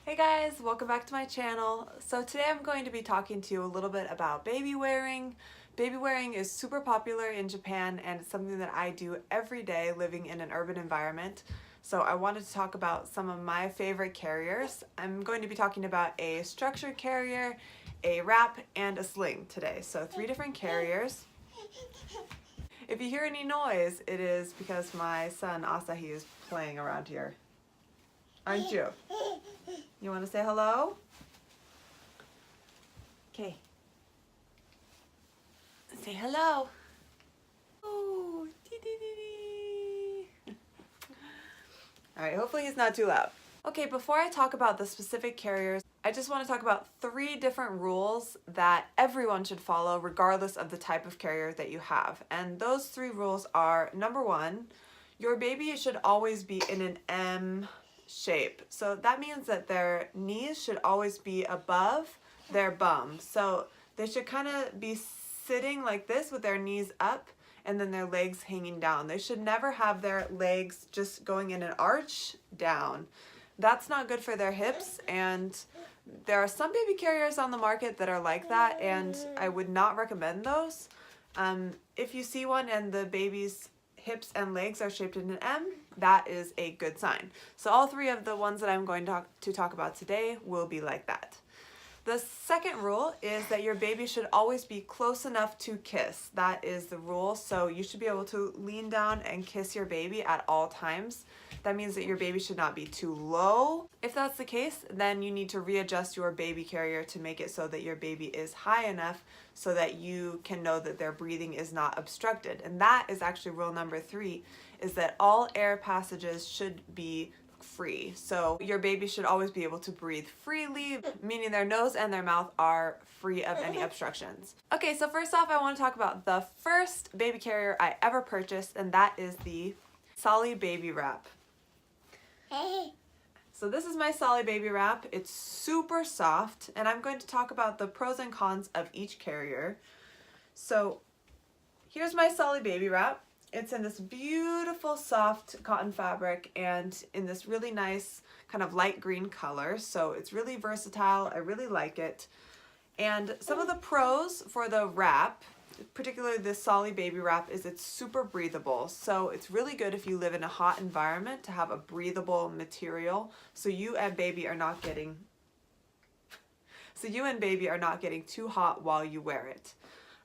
Hey guys, welcome back to my channel. So today I'm going to be talking to you a little bit about baby wearing. Baby wearing is super popular in Japan and it's something that I do every day living in an urban environment. So I wanted to talk about some of my favorite carriers. I'm going to be talking about a structured carrier, a wrap, and a sling today. So 3 different carriers. If you hear any noise, it is because my son Asahi is playing around here. Aren't you? You want to say hello? Okay. Say hello. Oh, dee dee dee dee. All right, hopefully he's not too loud. Okay, before I talk about the specific carriers, I just want to talk about 3 different rules that everyone should follow regardless of the type of carrier that you have. And those 3 rules are, number 1, your baby should always be in an M shape. So that means that their knees should always be above their bum. So they should kind of be sitting like this with their knees up and then their legs hanging down. They should never have their legs just going in an arch down. That's not good for their hips, and there are some baby carriers on the market that are like that, and I would not recommend those. If you see one and the baby's hips and legs are shaped in an M, that is a good sign. So all 3 of the ones that I'm going to talk about today will be like that. The second rule is that your baby should always be close enough to kiss. That is the rule. So you should be able to lean down and kiss your baby at all times. That means that your baby should not be too low. If that's the case, then you need to readjust your baby carrier to make it so that your baby is high enough so that you can know that their breathing is not obstructed. And that is actually rule number 3, is that all air passages should be free. So your baby should always be able to breathe freely, meaning their nose and their mouth are free of any obstructions. Okay, so first off, I want to talk about the first baby carrier I ever purchased, and that is the Solly Baby Wrap. So this is my Solly Baby Wrap. It's super soft, and I'm going to talk about the pros and cons of each carrier. So here's my Solly Baby Wrap. It's in this beautiful soft cotton fabric and in this really nice kind of light green color. So it's really versatile. I really like it. And some of the pros for the wrap, particularly this Solly Baby Wrap, is it's super breathable. So it's really good if you live in a hot environment to have a breathable material so you and baby are not getting too hot while you wear it.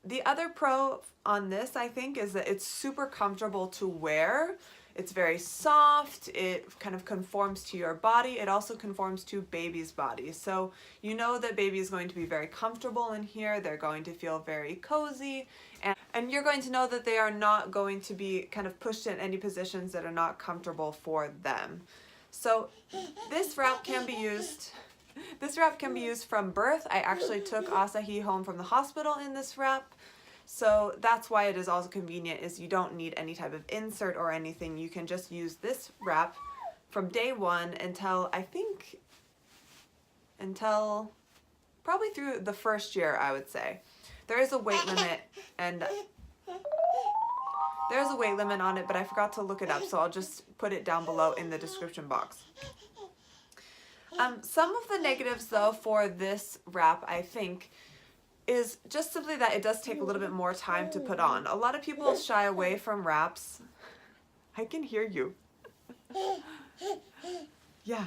The other pro on this, I think, is that it's super comfortable to wear. It's very soft, it kind of conforms to your body, it also conforms to baby's body. So you know that baby is going to be very comfortable in here, they're going to feel very cozy, and you're going to know that they are not going to be kind of pushed in any positions that are not comfortable for them. So this wrap can be used from birth. I actually took Asahi home from the hospital in this wrap. So that's why it is also convenient, is you don't need any type of insert or anything. You can just use this wrap from day 1 until probably through the first year, I would say. There is a weight limit on it, but I forgot to look it up, so I'll just put it down below in the description box. Some of the negatives though for this wrap, I think, is just simply that it does take a little bit more time to put on. A lot of people shy away from wraps. I can hear you. Yeah.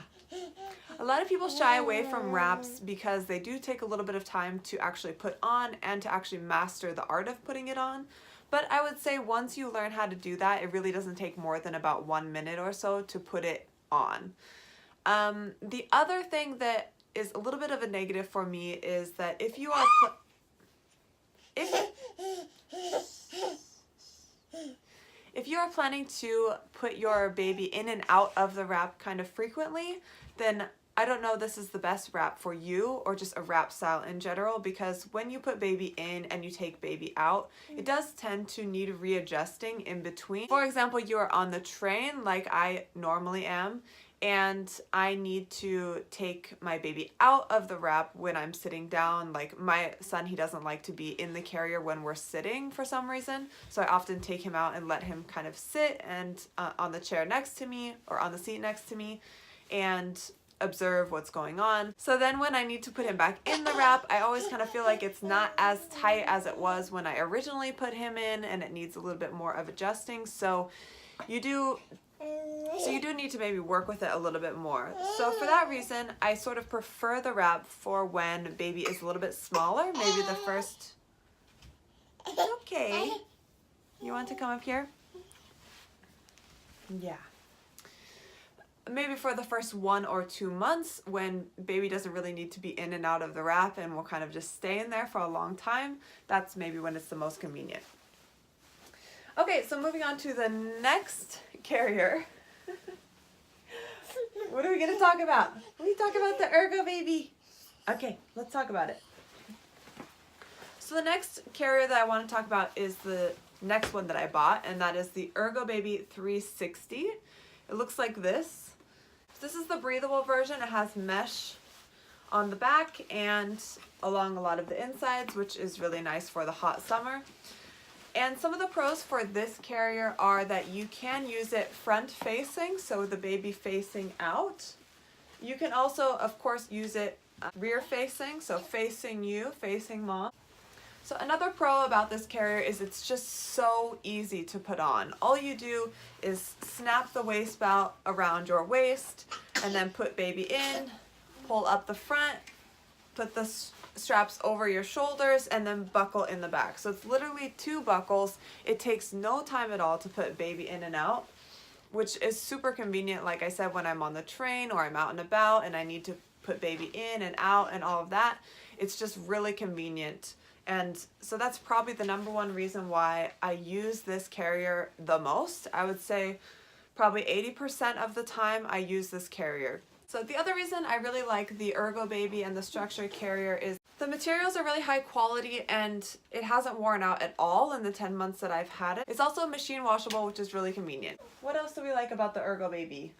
A lot of people shy away from wraps because they do take a little bit of time to actually put on and to actually master the art of putting it on. But I would say once you learn how to do that, it really doesn't take more than about 1 minute or so to put it on. The other thing that is a little bit of a negative for me is that if you are planning to put your baby in and out of the wrap kind of frequently, then I don't know this is the best wrap for you, or just a wrap style in general, because when you put baby in and you take baby out, it does tend to need readjusting in between. For example, you are on the train like I normally am, and I need to take my baby out of the wrap when I'm sitting down. Like my son, he doesn't like to be in the carrier when we're sitting for some reason, so I often take him out and let him kind of sit and on the chair next to me or on the seat next to me, and observe what's going on. So then when I need to put him back in the wrap, I always kind of feel like it's not as tight as it was when I originally put him in, and it needs a little bit more of adjusting. So you do need to maybe work with it a little bit more. So for that reason, I sort of prefer the wrap for when baby is a little bit smaller. Maybe the first... It's okay. You want to come up here? Yeah. Maybe for the first 1 or 2 months when baby doesn't really need to be in and out of the wrap and will kind of just stay in there for a long time, that's maybe when it's the most convenient. Okay, so moving on to the next carrier. What are we going to talk about? We talk about the Ergo Baby. Okay, let's talk about it. So the next carrier that I want to talk about is the next one that I bought, and that is the Ergo Baby 360. It looks like this. This is the breathable version. It has mesh on the back and along a lot of the insides, which is really nice for the hot summer. And some of the pros for this carrier are that you can use it front facing, so the baby facing out. You can also, of course, use it rear facing, so facing you, facing mom. So another pro about this carrier is it's just so easy to put on. All you do is snap the waist belt around your waist and then put baby in, pull up the front, put the straps over your shoulders, and then buckle in the back. So it's literally 2 buckles. It takes no time at all to put baby in and out, which is super convenient, like I said, when I'm on the train or I'm out and about and I need to put baby in and out and all of that. It's just really convenient. And so that's probably the #1 reason why I use this carrier the most. I would say probably 80% of the time I use this carrier. So the other reason I really like the Ergo Baby and the structured carrier is the materials are really high quality and it hasn't worn out at all in the 10 months that I've had it. It's also machine washable, which is really convenient. What else do we like about the Ergo Baby?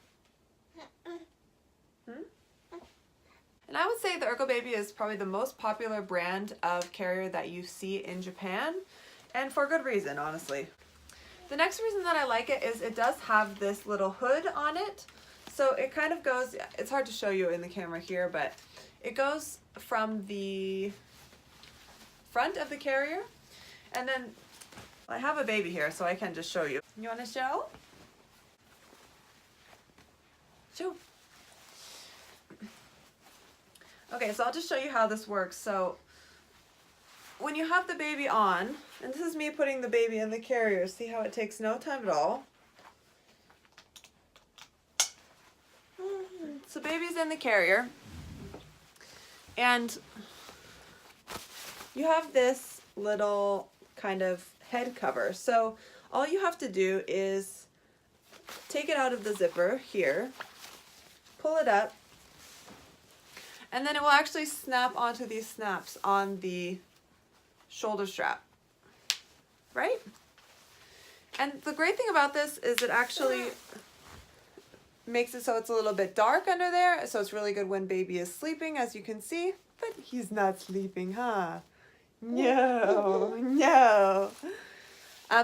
And I would say the Ergo Baby is probably the most popular brand of carrier that you see in Japan, and for good reason, honestly. The next reason that I like it is it does have this little hood on it. So it kind of goes, it's hard to show you in the camera here, but it goes from the front of the carrier, and then I have a baby here, so I can just show you. You want to show? Show. Okay, so I'll just show you how this works. So when you have the baby on, and this is me putting the baby in the carrier, see how it takes no time at all. So baby's in the carrier, and you have this little kind of head cover. So all you have to do is take it out of the zipper here, pull it up, and then it will actually snap onto these snaps on the shoulder strap, right? And the great thing about this is it actually makes it so it's a little bit dark under there, so it's really good when baby is sleeping, as you can see. But he's not sleeping, huh? No, no.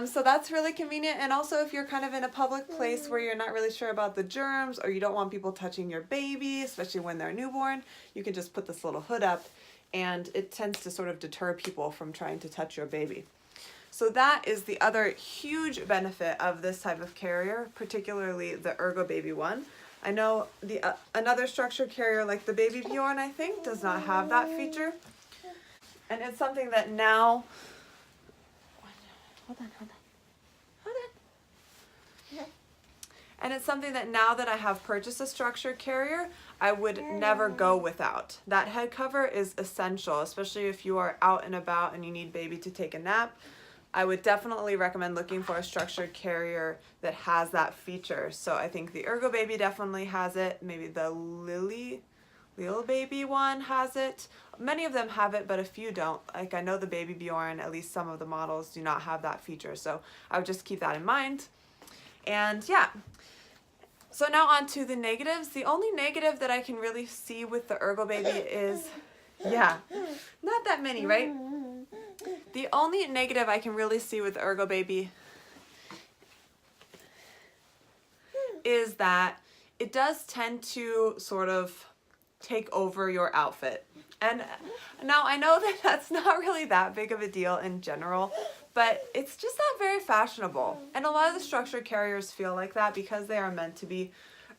So that's really convenient. And also if you're kind of in a public place where you're not really sure about the germs, or you don't want people touching your baby, especially when they're newborn, you can just put this little hood up, and it tends to sort of deter people from trying to touch your baby. So that is the other huge benefit of this type of carrier, particularly the Ergo Baby one. I know the another structured carrier like the Baby Bjorn, I think, does not have that feature. And it's something that now... Hold on. And it's something that now that I have purchased a structured carrier, I would never go without. That head cover is essential, especially if you are out and about and you need baby to take a nap. I would definitely recommend looking for a structured carrier that has that feature. So I think the Ergo Baby definitely has it. Maybe the Lil Baby one has it. Many of them have it, but a few don't. Like I know the Baby Bjorn, at least some of the models do not have that feature. So I would just keep that in mind. And yeah. So now on to the negatives. The only negative that I can really see with the Ergo Baby is, yeah, not that many, right? The only negative I can really see with the Ergo Baby is that it does tend to sort of take over your outfit. And now I know that that's not really that big of a deal in general, but it's just not very fashionable. And a lot of the structured carriers feel like that because they are meant to be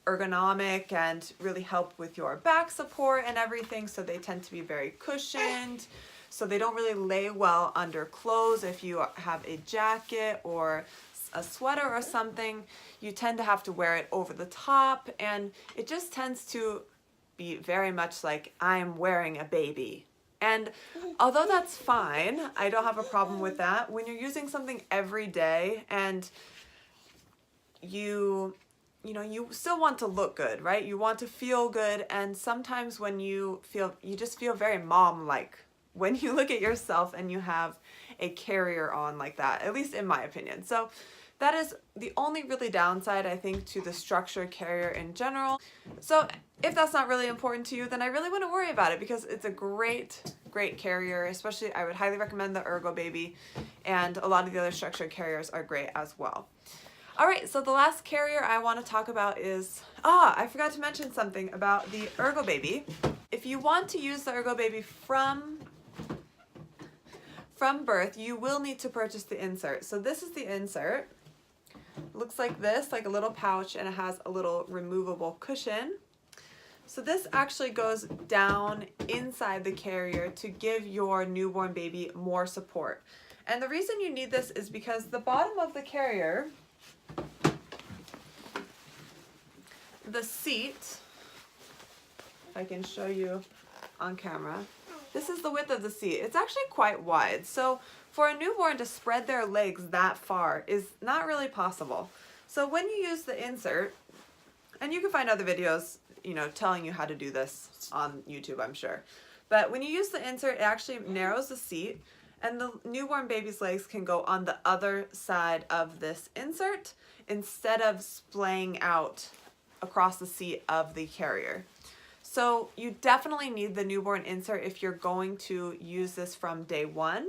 ergonomic and really help with your back support and everything, so they tend to be very cushioned. So they don't really lay well under clothes. If you have a jacket or a sweater or something, you tend to have to wear it over the top, and it just tends to be very much like I'm wearing a baby. And although that's fine, I don't have a problem with that. When you're using something every day and you still want to look good, right? You want to feel good, and sometimes when you just feel very mom-like when you look at yourself and you have a carrier on like that, at least in my opinion. So that is the only really downside, I think, to the structured carrier in general. So if that's not really important to you, then I really wouldn't worry about it because it's a great carrier. Especially, I would highly recommend the Ergo Baby, and a lot of the other structured carriers are great as well. All right, so the last carrier I want to talk about is, I forgot to mention something about the Ergo Baby. If you want to use the Ergo Baby from birth, you will need to purchase the insert. So this is the insert. It looks like this, like a little pouch, and it has a little removable cushion. So this actually goes down inside the carrier to give your newborn baby more support. And the reason you need this is because the bottom of the carrier, the seat, if I can show you on camera, this is the width of the seat. It's actually quite wide. So for a newborn to spread their legs that far is not really possible. So when you use the insert, and you can find other videos, telling you how to do this on YouTube, I'm sure. But when you use the insert, it actually narrows the seat, and the newborn baby's legs can go on the other side of this insert instead of splaying out across the seat of the carrier. So you definitely need the newborn insert if you're going to use this from day one.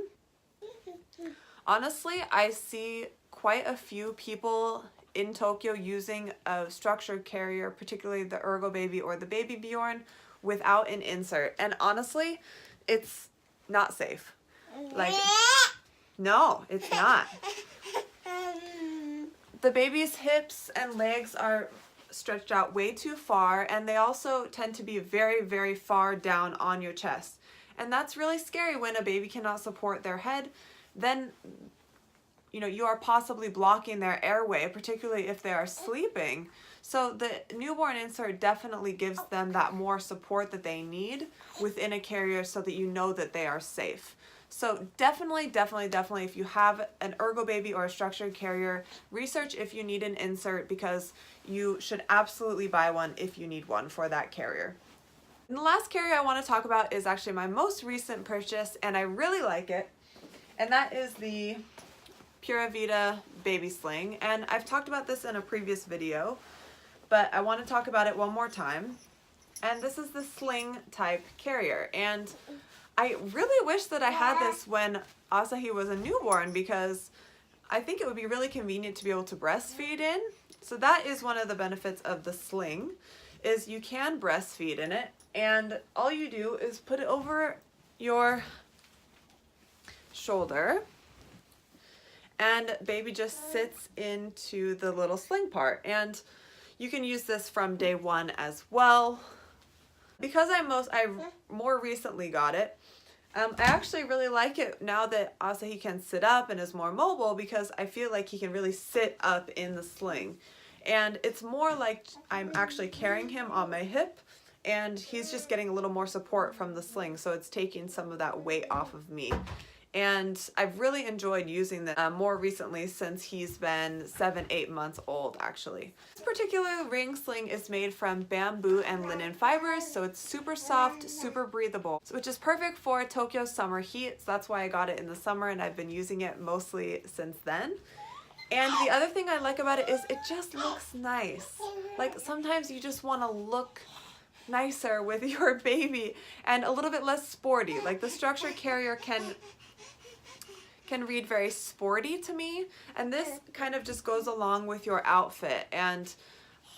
Honestly, I see quite a few people in Tokyo using a structured carrier, particularly the Ergo Baby or the Baby Bjorn, without an insert. And honestly, it's not safe. Like, no, it's not. The baby's hips and legs are stretched out way too far, and they also tend to be very, very far down on your chest. And that's really scary when a baby cannot support their head. Then, you are possibly blocking their airway, particularly if they are sleeping. So the newborn insert definitely gives them that more support that they need within a carrier so that you know that they are safe. So definitely, if you have an Ergo Baby or a structured carrier, research if you need an insert, because you should absolutely buy one if you need one for that carrier. And the last carrier I want to talk about is actually my most recent purchase, and I really like it, and that is the Pura Vida Baby Sling. And I've talked about this in a previous video, but I want to talk about it one more time. And this is the Sling type carrier, and I really wish that I had this when Asahi was a newborn, because I think it would be really convenient to be able to breastfeed in. So that is one of the benefits of the Sling, is you can breastfeed in it, and all you do is put it over your shoulder, and baby just sits into the little sling part. And you can use this from day one as well. Because I more recently got it, I actually really like it now that Asahi can sit up and is more mobile, because I feel like he can really sit up in the sling. And it's more like I'm actually carrying him on my hip, and he's just getting a little more support from the sling, so it's taking some of that weight off of me. And I've really enjoyed using them more recently, since he's been 7-8 months old actually. This particular ring sling is made from bamboo and linen fibers, so it's super soft, super breathable, which is perfect for Tokyo's summer heat. So that's why I got it in the summer, and I've been using it mostly since then. And the other thing I like about it is it just looks nice. Like, sometimes you just want to look nicer with your baby and a little bit less sporty. Like, the structured carrier can read very sporty to me, and this kind of just goes along with your outfit. And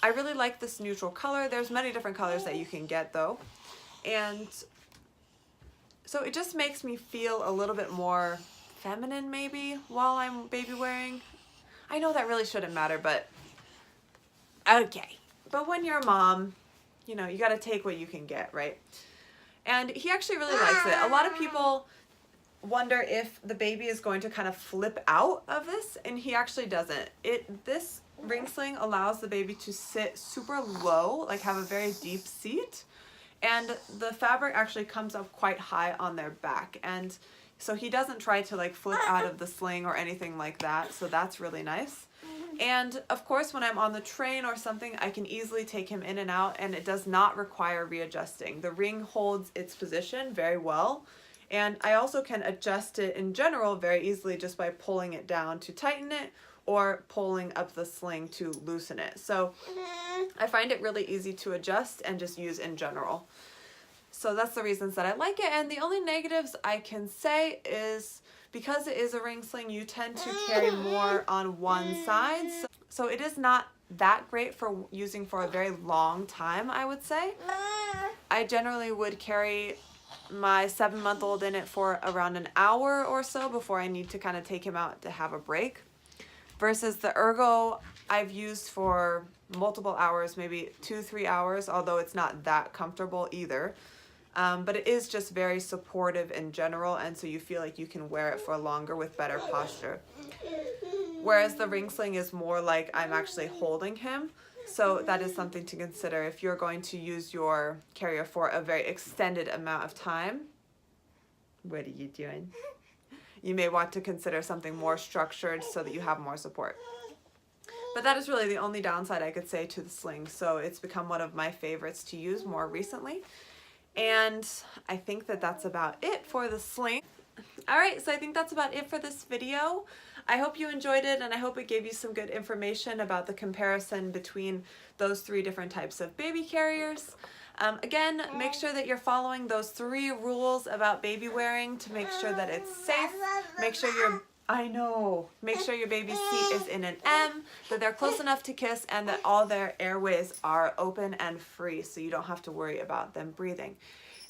I really like this neutral color. There's many different colors that you can get though. And so it just makes me feel a little bit more feminine maybe while I'm baby wearing. I know that really shouldn't matter, but okay. But when you're a mom, you know, you got to take what you can get, right? And he actually really likes it. A lot of people wonder if the baby is going to kind of flip out of this, and he actually doesn't. This ring sling allows the baby to sit super low, like have a very deep seat, and the fabric actually comes up quite high on their back, and so he doesn't try to like flip out of the sling or anything like that, so that's really nice. And of course, when I'm on the train or something, I can easily take him in and out, and it does not require readjusting. The ring holds its position very well, and I also can adjust it in general very easily just by pulling it down to tighten it or pulling up the sling to loosen it. So I find it really easy to adjust and just use in general. So that's the reasons that I like it. And the only negatives I can say is because it is a ring sling, you tend to carry more on one side. So it is not that great for using for a very long time, I would say. I generally would carry my 7-month-old in it for around an hour or so before I need to kind of take him out to have a break. Versus the Ergo I've used for multiple hours, maybe 2-3 hours, although it's not that comfortable either. But it is just very supportive in general, and so you feel like you can wear it for longer with better posture. Whereas the ring sling is more like I'm actually holding him, so that is something to consider if you're going to use your carrier for a very extended amount of time. What are you doing? You may want to consider something more structured so that you have more support. But that is really the only downside I could say to the sling, so it's become one of my favorites to use more recently. And I think that that's about it for the sling. Alright, so I think that's about it for this video. I hope you enjoyed it, and I hope it gave you some good information about the comparison between those 3 different types of baby carriers. Again, make sure that you're following those 3 rules about baby wearing to make sure that it's safe. Make sure make sure your baby's seat is in an M, that they're close enough to kiss, and that all their airways are open and free so you don't have to worry about them breathing.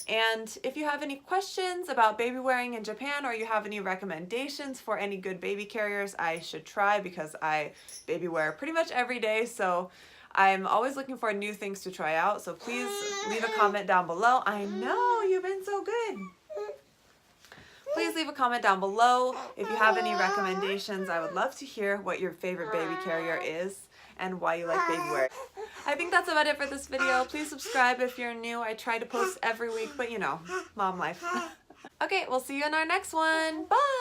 And if you have any questions about baby wearing in Japan, or you have any recommendations for any good baby carriers I should try, because I baby wear pretty much every day, so I'm always looking for new things to try out, so please leave a comment down below. I know, you've been so good. Please leave a comment down below if you have any recommendations. I would love to hear what your favorite baby carrier is and why you like baby wear. I think that's about it for this video. Please subscribe if you're new. I try to post every week, but you know, mom life. Okay, we'll see you in our next one. Bye!